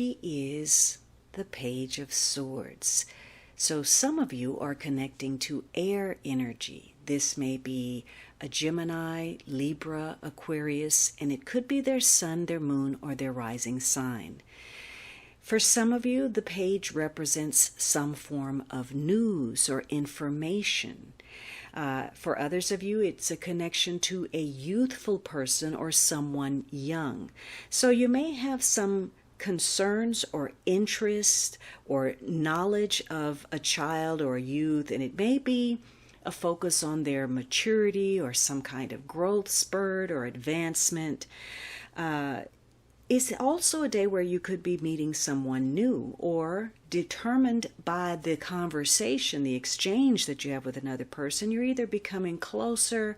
today is the Page of Swords. So some of you are connecting to air energy. This may be a Gemini, Libra, Aquarius, and it could be their sun, their moon, or their rising sign. For some of you, the page represents some form of news or information. For others of you, it's a connection to a youthful person or someone young. So you may have some concerns or interest or knowledge of a child or a youth, and it may be a focus on their maturity or some kind of growth spurt or advancement. It's also a day where you could be meeting someone new or determined by the conversation, the exchange that you have with another person. You're either becoming closer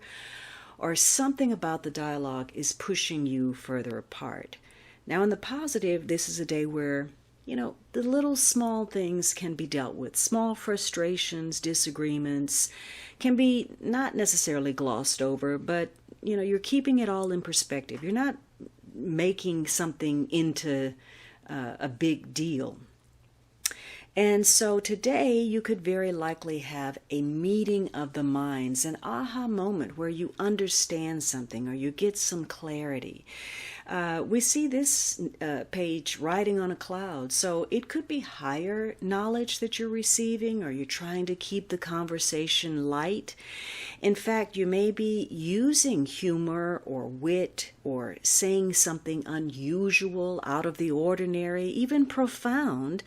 or something about the dialogue is pushing you further apart. Now, in the positive, this is a day where, the little small things can be dealt with. Small frustrations, disagreements can be not necessarily glossed over, but, you're keeping it all in perspective. You're not making something into a big deal. And so today you could very likely have a meeting of the minds, an aha moment where you understand something or you get some clarity. We see this page riding on a cloud, so it could be higher knowledge that you're receiving, or you're trying to keep the conversation light. In fact, you may be using humor or wit or saying something unusual, out of the ordinary, even profound,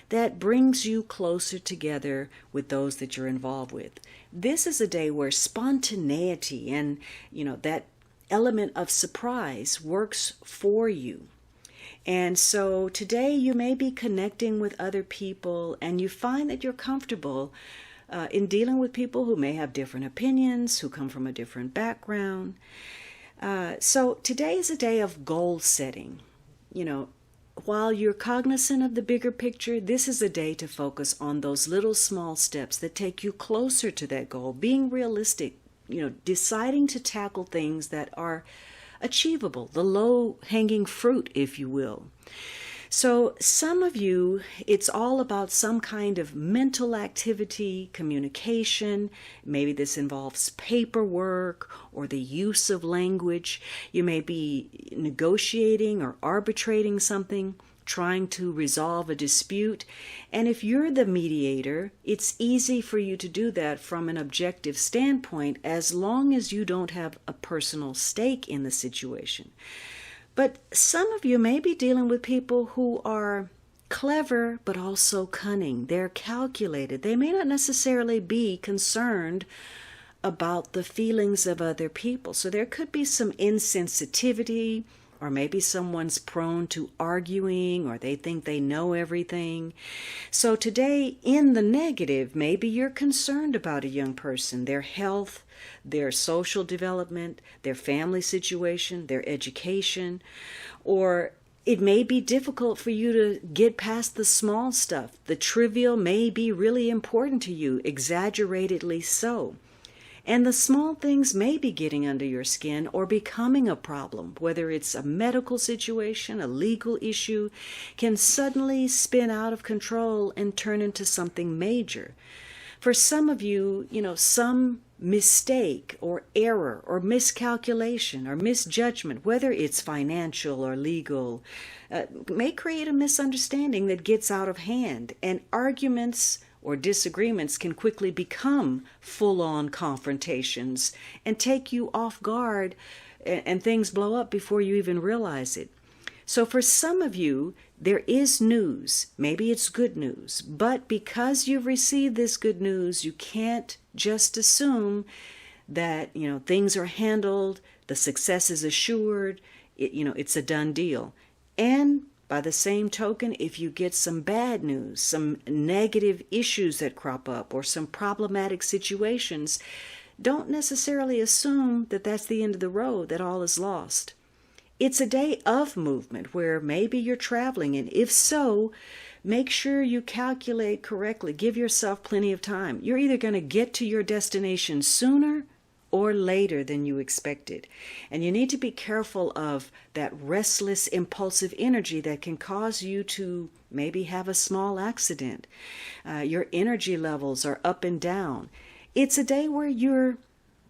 that brings you closer together with those that you're involved with. This is a day where spontaneity and, that element of surprise works for you. And so today you may be connecting with other people, and you find that you're comfortable in dealing with people who may have different opinions, who come from a different background. So today is a day of goal setting. While you're cognizant of the bigger picture, this is a day to focus on those little small steps that take you closer to that goal, being realistic, deciding to tackle things that are achievable, the low-hanging fruit, if you will. So some of you, it's all about some kind of mental activity, communication. Maybe this involves paperwork or the use of language. You may be negotiating or arbitrating something, trying to resolve a dispute. And if you're the mediator, it's easy for you to do that from an objective standpoint, as long as you don't have a personal stake in the situation. But some of you may be dealing with people who are clever, but also cunning. They're calculated. They may not necessarily be concerned about the feelings of other people. So there could be some insensitivity, or maybe someone's prone to arguing, or they think they know everything. So today, in the negative, maybe you're concerned about a young person, their health, their social development, their family situation, their education, or it may be difficult for you to get past the small stuff. The trivial may be really important to you, exaggeratedly so. And the small things may be getting under your skin or becoming a problem, whether it's a medical situation, a legal issue, can suddenly spin out of control and turn into something major. For some of you, some mistake or error or miscalculation or misjudgment, whether it's financial or legal, may create a misunderstanding that gets out of hand, and arguments or disagreements can quickly become full-on confrontations and take you off guard, and things blow up before you even realize it. So for some of you, there is news. Maybe it's good news, but because you've received this good news, you can't just assume that, things are handled, the success is assured, it's a done deal. And by the same token, if you get some bad news, some negative issues that crop up, or some problematic situations, don't necessarily assume that that's the end of the road, that all is lost. It's a day of movement where maybe you're traveling, and if so, make sure you calculate correctly. Give yourself plenty of time. You're either going to get to your destination sooner or later than you expected. And you need to be careful of that restless, impulsive energy that can cause you to maybe have a small accident. Your energy levels are up and down. It's a day where you're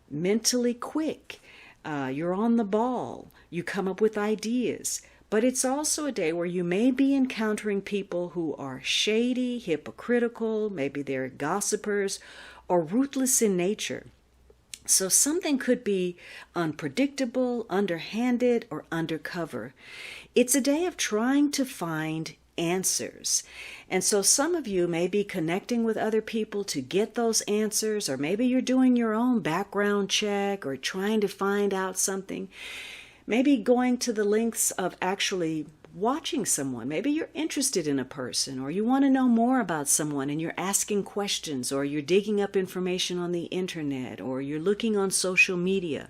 mentally quick. You're on the ball. You come up with ideas. But it's also a day where you may be encountering people who are shady, hypocritical, maybe they're gossipers, or ruthless in nature. So something could be unpredictable, underhanded, or undercover. It's a day of trying to find answers. And so some of you may be connecting with other people to get those answers, or maybe you're doing your own background check or trying to find out something. Maybe going to the lengths of actually watching someone. Maybe you're interested in a person, or you want to know more about someone and you're asking questions, or you're digging up information on the internet, or you're looking on social media.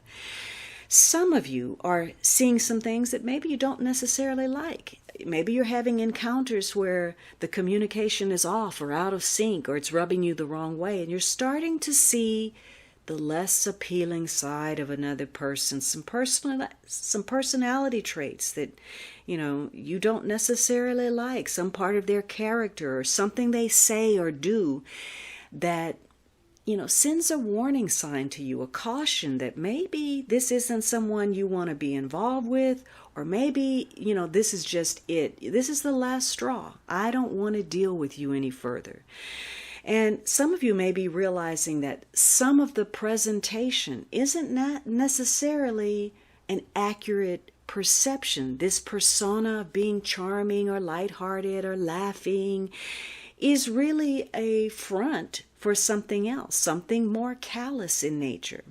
Some of you are seeing some things that maybe you don't necessarily like. Maybe you're having encounters where the communication is off or out of sync, or it's rubbing you the wrong way, and you're starting to see the less appealing side of another person, some personality traits that, you don't necessarily like, some part of their character or something they say or do that, sends a warning sign to you, a caution that maybe this isn't someone you want to be involved with, or maybe, this is just it. This is the last straw. I don't want to deal with you any further. And some of you may be realizing that some of the presentation isn't not necessarily an accurate perception. This persona of being charming or lighthearted or laughing is really a front for something else, something more callous in nature.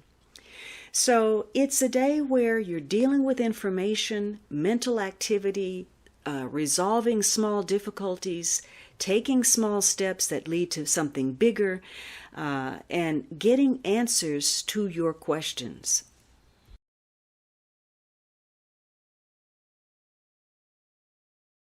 So it's a day where you're dealing with information, mental activity, resolving small difficulties, taking small steps that lead to something bigger, and getting answers to your questions.